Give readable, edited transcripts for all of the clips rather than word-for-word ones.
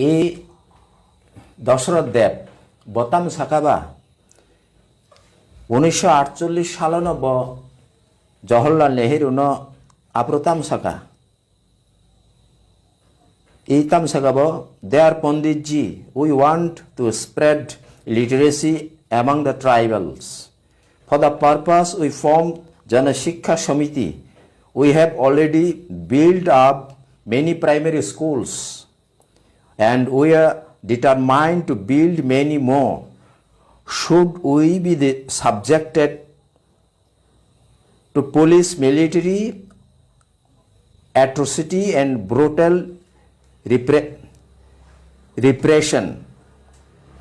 এই দশরথ দেব বতাম সাকাবা 1948 সালন ব জওহরলাল নেহেরু ন আপ্রতাম সাকা এই তাম সাকাব dear Panditji we want to spread literacy among the tribals. For the purpose we formed Jana Shikha Samiti. We have already built up many primary schools and we are determined to build many more. Should we be subjected to police military atrocity and brutal repression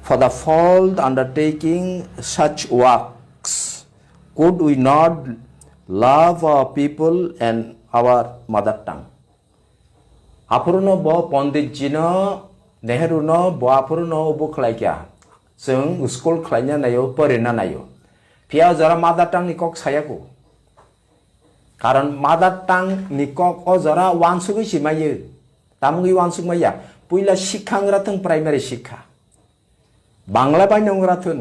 for the fault undertaking such works? Could we not love our people and our mother tongue? Apuruno bo Pandit Jino Nehru no bo apuruno bo khlaikya जों school खालायना नायो फरायना नायो पिया जरा मादार टांग निकक सायाको कारण मादार टांग निकक अ जरा वानसुगै सिमायो तामुगै वानसुगमाया पुइला शिक्षांग्रा थों प्राइमारि शिक्षा बांग्ला बायनंग्रा थोन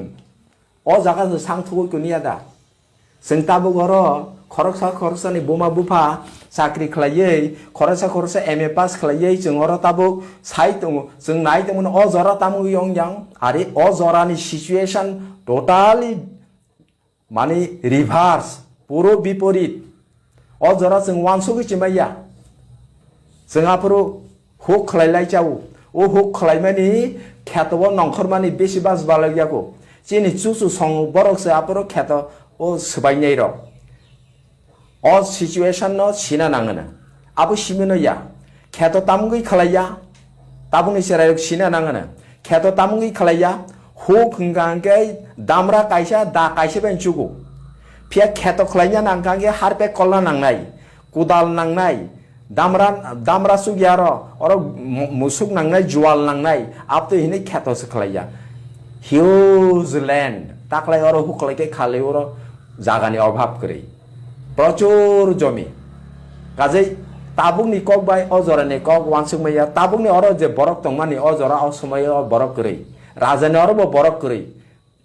अ जागा सांथुगै कुनिया दा जों ताबो गरो खरकसानि बोमा बुफा साख्रि खालायै खरसा एमए पास खालायै जों अर ताबो साइ दङ जों नाय दंमोन अ जरा तामु यं यां आरो अ जरानि सिचुएशन टोटाली माने रिभार्स पुरो विपरीत अ जरा जों वानसुगै चिमाया जोंहाफोरो हुक खालायलाय जाव ओ हुक खालायमानि ख्यातबो नंखरमानि बेसेबास बालागियाको जेनि चुसु सं बरकसे आपरो ख्यात ओ सबायनाय र अ सिचुएशन न सिना नाङनो आबो सिमनो या ख्यात तामुगै खालाया ताबुनि सेराय सिना नाङनो ख्यात तामुगै खालाया हो खंगांगै दामरा कायसा दा कायसे बेंचुगो फिया ख्यात खालाया नांगांगे हारपे कल्ला नांनाय कुदाल नांनाय दामरा सुगियार और मुसुक नांनाय जुवाल नांनाय आप तो हिने ख्यातसो खालाया हिउज लैंड ताकलाय और हुकलायके खाले और जागानि अभाव करै प्रचुर जमी काजै ताबुंनि कक बाय अजरानि कक वानसुगमाया ताबुंनि अर जे बरक तंमानि अजरा असमय बरक करै राजानि अर बरक करै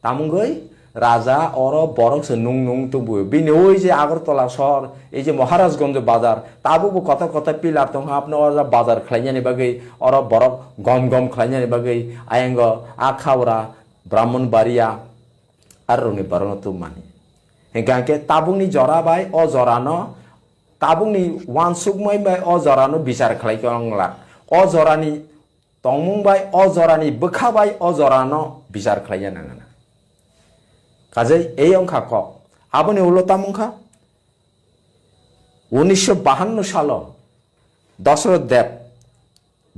तामुंगै राजा और बरक से नुं तुबु बिनि ओइ जे आगरतला शहर এই যে মহারাজগঞ্জ বাজার তাবুবো কত কত পিলার তং আপনি অরা বাজার খাইনাनि বাगै और बरक गम गम खाइनानि बागै आयंग आखावरा ब्राह्मणबाड़िया आरोनि बरन तुमानि गांके ताबुंनि जरा बाय अ जरानो ताबुंनि वानसुगमै बाय अ जरानो बिचार खालायखंला अ जरानि तंमुं बाय अ जरानि बोखाबाय अ जरानो बिचार खालायया नाङा काजै এই অংখা ক আপনি হলো তামুংখা 1952 সাল দশরথ দেব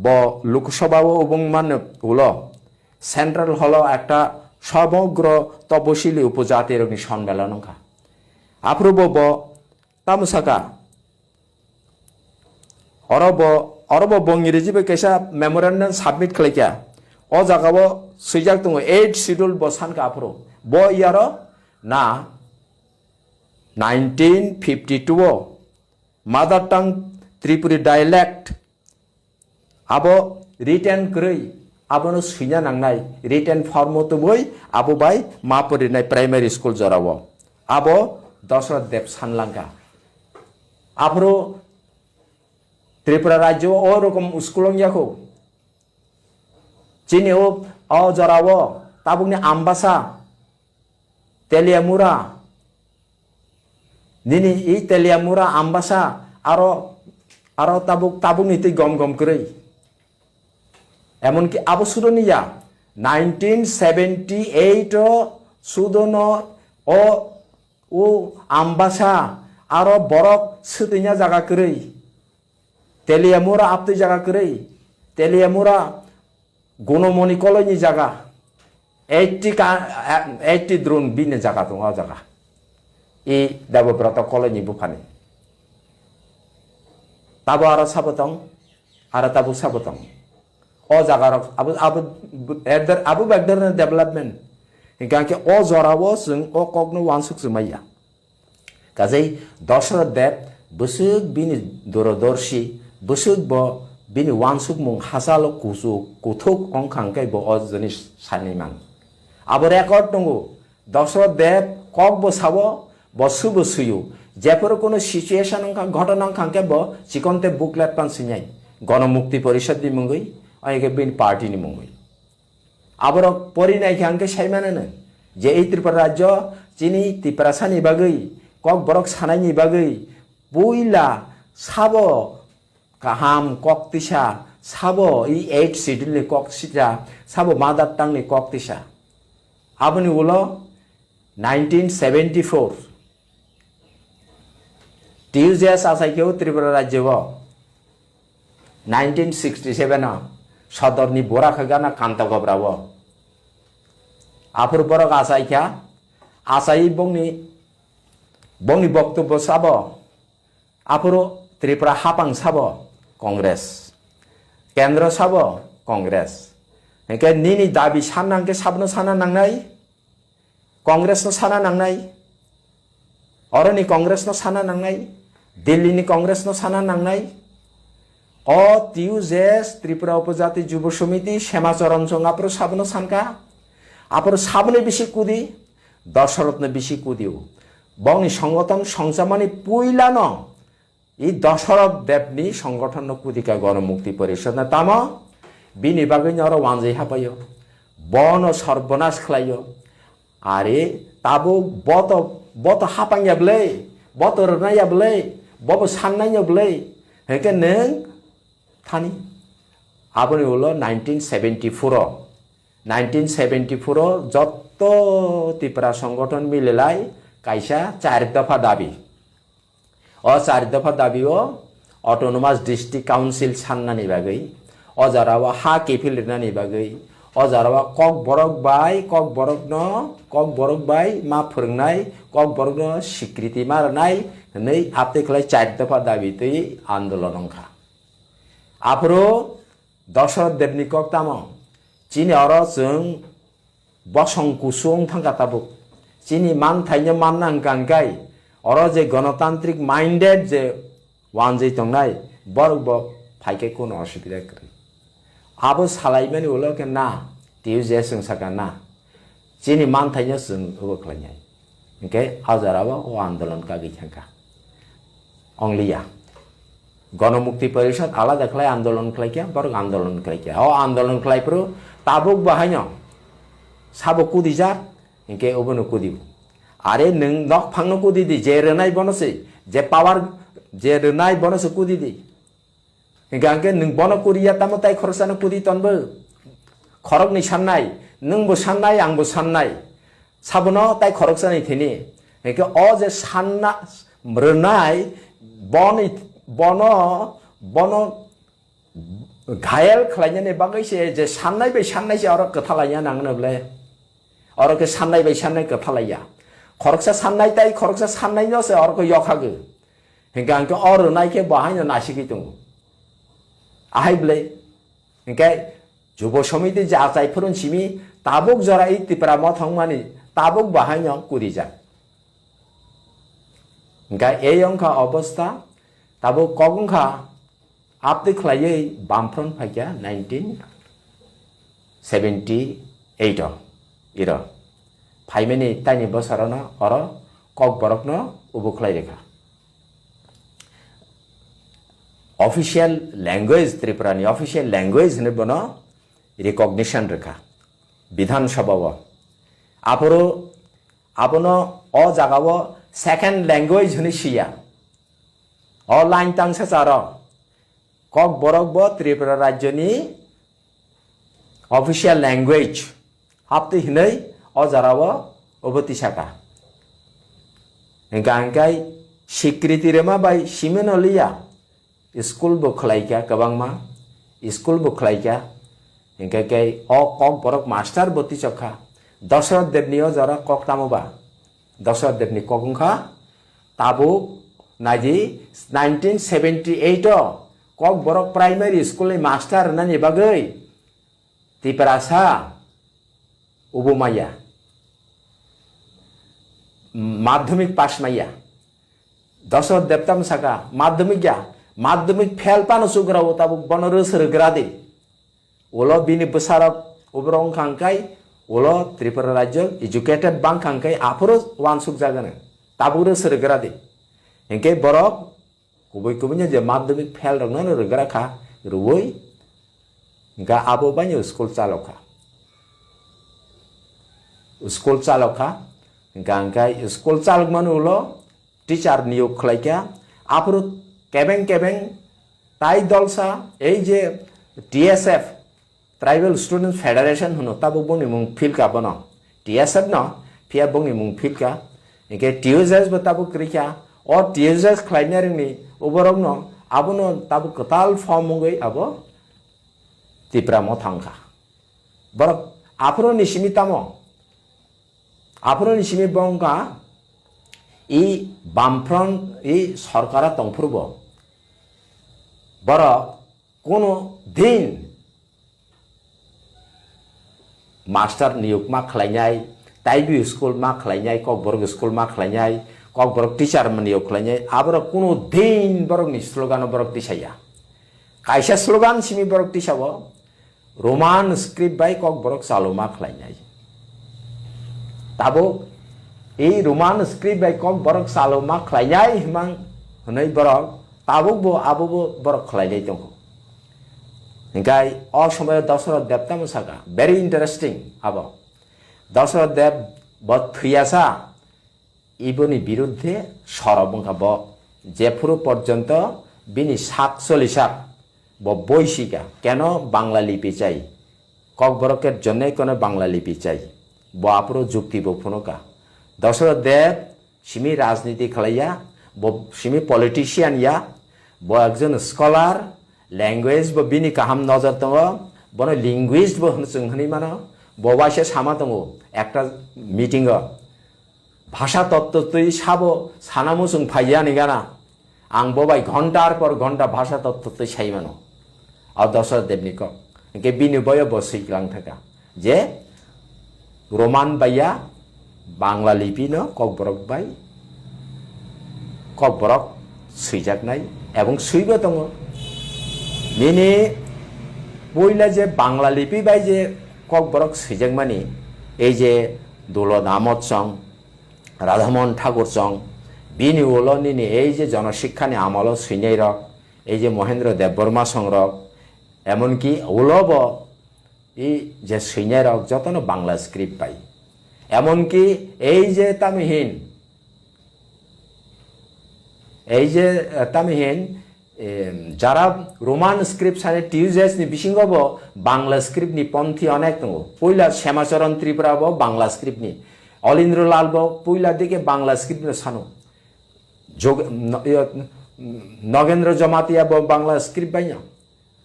ব লোকসভা এবং হলো সেন্ট্রাল হলো একটা সমগ্র তপশিলি উপজাতির সম্মেলন খা আপ্রুব ব তামুসাকা অরব বঙ্গিরিজিবে কেসা মেমোরেন্ডাম সাবমিট খালাইকা অ জাগাবো সুইজাক দङ 8 শিডিউল বসানকা আপ্রো ब यार ना 1952 मदर टंग त्रिपुरी डायलेक्ट अब रिटेन करै आबनो सुइना नांनाय रिटेन फर्म तो बय आबो बाय मापरिनाय प्राइमारी स्कुल जराव आबो दशरथ देव सानलांगा आफरो त्रिपुरा राज्य ओ रकम स्कुलं याखौ जिनि अ जराव ताबुनि आम्बासा तेलियामुरा निनी ई तेलियामुरा आम्बासा आरो ताबुक नीति गम गम करै एमन कि आबो सुदनिया 1978 सुदनो ओ आम्बासा आरो बरक सदैया जागा करै तेलियामुरा आपते जागा करै तेलियामुरा गुणमणि कलनि जागा 80 drone bine jaga dong jaga I dabo berata koloni bufani tabo ara sabotong ara tabu sabotong o jaga abu bagder development hingga ke o zorawo जों o kokno wansuk sumaya kazai Dashrath Dev busuk bini dorodorshi busuk bo bini wansuk mung hasalo kusu kuthuk ongkhang kai bo jinis saniman abo record tongo Dasharatha Dev kok bo sabo bo subo suyu jeporo kono situation ongkhang ghotona ongkhang ke bo chikonte booklet pan sinyai গণমুক্তি পরিষদ ni mungui aike bin party ni mungui aboro porinai khangke saimane je ei Tripura rajyo chini Tripura sani bagui kok borok sanai ni bagui puila sabo kaham kok tisa sabo i 8 schedule ni kok sita sabo mother tongue ni kok tisa aboni ulo 1974 Tuesday asai keu Tripura rajyo 1967 সদরনি বোরা খাগানা কান্তা গবরাব আফুর বরক আসাইখা আসাই বংনি বক্তব্য sub আফুর Tripura হাপাং sub Congress কেন্দ্র sub Congress একে নিনি দাবি সাননাংকে সাবনো সানা নাংনাই Congress no সানা নাংনাই অরনি Congress no সানা নাংনাই দিল্লিনি Congress no সানা নাংনাই O TUJS Tripura Upajati Jubo Samiti Shemacharan Chong apro sabno sanka apro sabne beshi kudi Dasharatha beshi kudiu bongni সংগঠন সংসামানি পুইলানো এই Dasharatha Dev ni সংগঠন কুদিকা গণমুক্তি পরিষদ না তামা বিনি বাগৈ নর ওয়ানজে হাপায়ো বন সর্বনাশ খালায়ো আরে তাবো বত হাপাঙ্যাবলে বত রনায়াবলে বব সাননায়াবলে হেকে নং Thani aboni ulo 1974 jotto Tripura সংগঠন মিলেলাই কাইসা 4 দফা দাবি ও 4 দফা দাবি ও অটোনোমাস ডিস্ট্রিক্ট কাউন্সিল সান্নানি বাগৈ অজারাও হা কেফিল লিরনানি বাগৈ অজারাও কক বরক বাই মা ফোরংনাই কক বরক ন স্বীকৃতি মারনাই नै আপতেखलाय 4 দফা দাবি তৈ আন্দোলন অংখা Apro Dasharatha Dev ni kok tamo chini oro chung bosong kusung thangka tabuk chini man thaino mannang kangkai oro je গণতান্ত্রিক minded je wanjei tongnai borok bo phaike kono osubida kri abo salaimani ulo ke na TUJS chung saka na chini man thaino chung ubo khlanyai okay hajarabo o andolon ka githangka only ya গণমুক্তি পরিষদ আলাদা খাই আন্দোলন খাইকা বরং আন্দোলন খাইকা ও আন্দোলন খাই পুরো তাবুক বাহাইন সাবো কুদি যা ইনকে ওবনো কুদিব আরে নং নক ফাংনো কুদি দি যে রেনাই বনসে যে পাওয়ার যে রেনাই বনসে কুদি দি ইনকে আঙ্কে নং বন কুরিয়া তামো তাই খরসানো কুদি তনবো খরক নি সাননাই নংবো সাননাই আংবো সাননাই সাবনো তাই খরকসানি থিনি ইনকে অ যে সাননা রেনাই বন ঘায়েল খালাইনানি বাগৈছে যে সাননাই বাই সাননাইছে অর কথালাইয়া নাংনবলে অরকে সাননাই বাই সাননাই কথালাইয়া খরকসা সাননাই তাই খরকসা সাননাই নসে অরকে ইয়খাগো হিংকা আংকে অর নাইকে বাহাইনো নাসিকি দङ আহাইবলে হিংকা যুব সমিতি যে আচাই ফরুন সিমি তাবুক জরা এই Tripura মথংমানি তাবুক বাহাইনো কুদিজা হিংকা এই অংখা অবস্থা Tabo kogungkha apte khlaiye Bamfront phaikya 1978 ira phaimeni taini bosarona oro kok borokno ubo khlai rekha official language Tripura ni official language ne bono recognition rekha Bidhan Sabha aporo abono o jagao second language huni siya Online tang sasaro kok borok bo Tripura rajyo ni official language apte hinai o jarao oboti saka engkai স্বীকৃতি রেমা বাই সিমেনলিয়া school bo khlaika kabangma school bo khlaika engkai o kok borok master boti chokha Dasharatha Dev ni o jara kok tamoba Dasharatha Dev ni kokungkha tabo Naji 1978 kok borok primary school ni master nani bagai Tripura sa ubumaya madhyamik pass maya Dasharatha Dev tam saka madhyamik ya মাধ্যমিক fail পানো সুগ্রাও তাবো বনর সরগ্রাদে ওলো বিনি বসারক ওবরং খাঙ্কাই ওলো ত্রিপুরা রাজ্য educated বাং খাঙ্কাই আফরো one সুক জাগান তাবুরে সরগ্রাদে হেঁকে বরক কুবই কুবিnya যে মাধ্যমিক fail রংন রগ্রা খা রুই গা আবো বানি স্কুল চালকা স্কুল চালকা গাंगाय स्कुल चालक मानुलो टीचार नियोग खलाइका आफरो केबें केबें ताई दलसा এই যে টিএসএফ ট্রাইবাল স্টুডেন্ট ফেডারেশন হনো তাবো বংনি মুং ফিলকা বনো টিএসএফ ন ফিয়া বংনি মুং ফিলকা একে টিউজেস বতাবো ক্রিকা ও টিউজেস ক্লাইনারিংনি ওবরং ন আবনো তাবো কতাল ফর্ম মঙ্গই আবো তিপ্রা মথাংকা বরক আফরো নিসিমিতামো আপনার নিশিমি বংকা এই বামফ্রন্ট এই সরকারা তংফুরব বড় কোনো দিন মাস্টার নিয়োগ মা খালাইনাই তাইবি স্কুল মা খালাইনাই ককবরক স্কুল মা খালাইনাই ককবরক টিচার নিয়োগ খালাইনাই আবার কোনো দিন বরকনি slogan Borok টিসাইয়া কাইসা slogan Simi Borok টিসাব Roman script by Kokborok চালো মা খালাইনাই তাবো এই রোমান স্ক্রিপ্ট বাই কক বরক সালো মা খালাইনাই হিমাং হनै বরক তাবো বো আবো বো বরক খালাইনাই দङ হিংকাই অ সময় দশরথ দেব তামসাকা ভেরি ইন্টারেস্টিং আবো দশরথ দেব বত থিয়াসা ইবনি বিরুদ্ধে সরবংকা ব জেফুরু পর্যন্ত বিনি 47 ব বৈশিকা কেন বাংলা লিপি চাই কক বরকের জন্য কেন বাংলা লিপি চাই ব আপরো যুক্তি বফুনকা দশরথ দেব সিমি রাজনীতি খালাইয়া ব সিমি পলিটিশিয়ান ইয়া ব একজন স্কলার ল্যাঙ্গুয়েজ ব বিনি কাহাম নজর দङ বনো লিঙ্গুইস্ট ব হনসংহনি মানো ববাসে সামা দङ একটা মিটিং ভাষা তত্ত্ব তুই সাবো সানামুসুং ফাইয়া নিগানা আং ববাই ঘন্টার পর ঘন্টা ভাষা তত্ত্ব তুই সাইমানো আর দশরথ দেবনি ক কে বিনি বয় বসইগ্লাং থাকা যে রোমান বাইয়া বাংলা লিপি ন ককবরক বাই ককবরক সুইজাকনাই এবং সুইব দङ বিনি বইলা যে বাংলা লিপি বাই যে ককবরক সুইজাক মানি এই যে দৌলত আহমদ চং রাধামোহন ঠাকুর চং বিনি ওলো নিনি এই যে জনশিক্ষানি আমল সুইনাই রক এই যে মহেন্দ্র দেববর্মা সংরক এমনকি ওলব এই যে সুইনাই রক যতন বাংলা স্ক্রিপ্ট পাই এমনকি এই যে তামিহীন যারা রোমান স্ক্রিপ্ট সানে টিউজেস নি বিসিংগব বাংলা স্ক্রিপ্ট নি পন্থী অনেক দङ পয়লা শ্যামাচরণ ত্রিপুরা ব বাংলা স্ক্রিপ্ট নি অলিন্দ্রলাল ব পয়লা দিকে বাংলা স্ক্রিপ্ট নি সানো নগেন্দ্র জমাতিয়া ব বাংলা স্ক্রিপ্ট বাইনা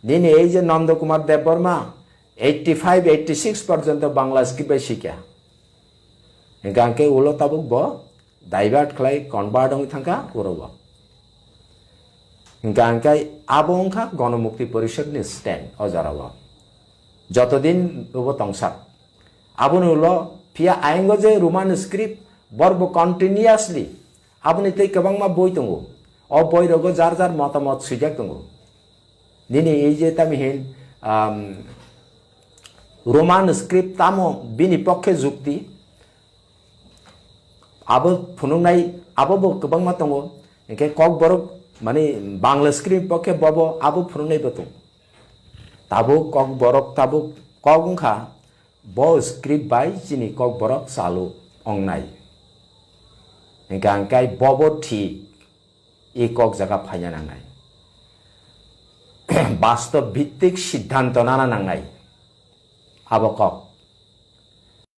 নিনি এই যে নন্দকুমার দেববর্মা 85-86 পর্যন্ত বাংলা স্ক্রিপ্ট বাই শিখা গাंके उलो ताबुक ब डाइभार्ट खालाय कनभार्ट हंग थांका उरब गांके आबंखा गणमुक्ति परिषद नि स्टैंड अजाराव যতদিন উব তংসার আবনি উলো ফিয়া আইঙ্গ যে রোমান স্ক্রিপ্ট বর্ব কন্টিনিউয়াসলি আবনি তৈ কবাংমা বই দङ অ বই রগ যার যার মতামত সুইজাক দङ নিনি এই যে তামিহীন রোমান স্ক্রিপ্ট তামো বিনি পক্ষে যুক্তি আবো ফুনুংনাই আবো গোबांमा दङ एके कक बरक माने बांग्ला स्क्रिप्ट पक्षे बबो आबो फुनुंनाय बतो ताबो कक बरक ताबो कगंखा ब स्क्रिप्ट बाय जिनि कक बरक चालु अंगनाय गांकाय बबो ठीक ए कक जागा फायना नांनाय वास्तव ভিত্তিক সিদ্ধান্ত নানা নাंनाय आबो कक